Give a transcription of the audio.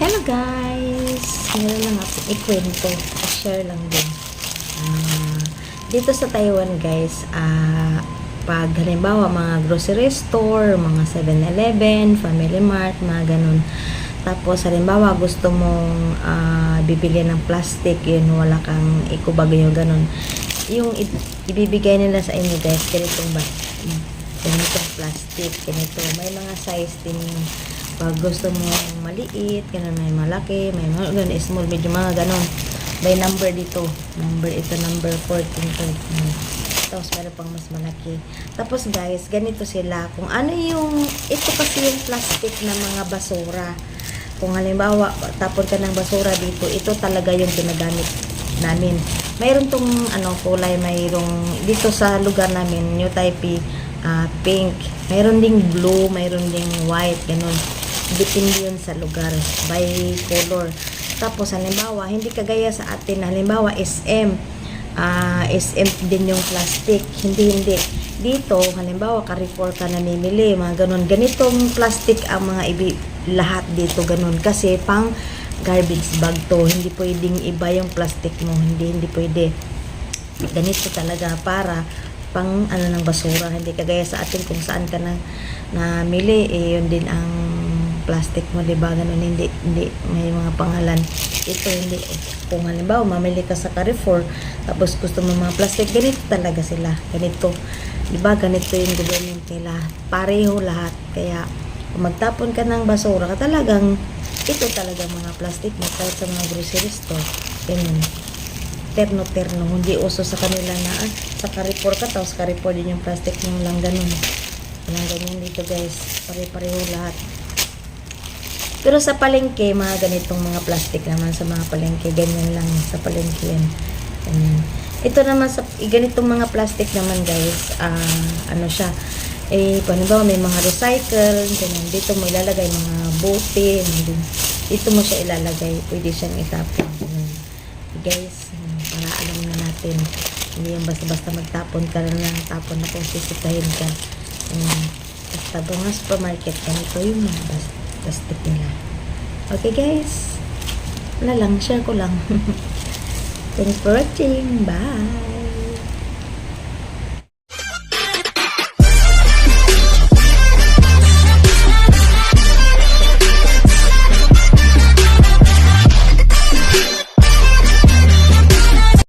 Hello guys! Meron lang ako ikwento. I-share lang din. Dito sa Taiwan guys, pag halimbawa mga grocery store, mga 7-Eleven, Family Mart, mga ganun. Tapos halimbawa gusto mong bibili ng plastic, yun wala kang ikubag yung ganun. Yung ibibigay nila sa inyo guys, ganitong ganitong plastic, ganito. May mga size din pag gusto mo maliit, ganun, may malaki, may mga ganun, small, medyo mga ganun. May number dito. Number, ito number 14. Tapos meron pang mas malaki. Tapos guys, ganito sila. Kung ano yung, ito kasi yung plastic na mga basura. Kung halimbawa, tapon ka ng basura dito, ito talaga yung ginagamit namin. Mayroon tong kulay, mayroong, dito sa lugar namin, New Taipei, pink. Mayroon ding blue, mayroon ding white, ganun. Depende yun sa lugar, by color. Tapos halimbawa, hindi kagaya sa atin, halimbawa SM din yung plastic. Hindi. Dito, halimbawa, Carrefour ka namimili, mga ganun. Ganitong plastic ang mga lahat dito, ganun. Kasi pang garbage bag to. Hindi pwedeng iba yung plastic mo. Hindi pwede. Ganito talaga para pang ng basura. Hindi kagaya sa atin kung saan ka namili, yun din ang plastic mo, diba? Ganun, hindi may mga pangalan. Ito hindi. Kung halimbawa mamili ka sa Carrefour tapos gusto mo mga plastic, ganito talaga sila, ganito, diba? Ganito yung government nila, pareho lahat. Kaya kung magtapon ka ng basura ka, talagang ito talaga mga plastic mo. Kahit sa mga grocery store, ganyan, terno, hindi uso sa kanila na sa Carrefour ka, tapos Carrefour din yung plastic mo lang, ganun. Ganyan dito guys, pare-pareho lahat. Pero sa palengke, mga ganitong mga plastic naman sa mga palengke, ganyan lang sa palengke yan. Ganyan. Ito naman sa ganitong mga plastic naman guys, siya, paano ba, may mga recycle, ganyan. Dito mo ilalagay mga bote, dito mo siya ilalagay, pwede siyang itapon. Guys, para alam na natin, hindi yung basta-basta magtapon ka lang, tapon na kung sisitahin ka. Basta doon nga supermarket, ganito yung mga plastic nila. Okay guys, wala lang, share ko lang. Thanks for watching, bye!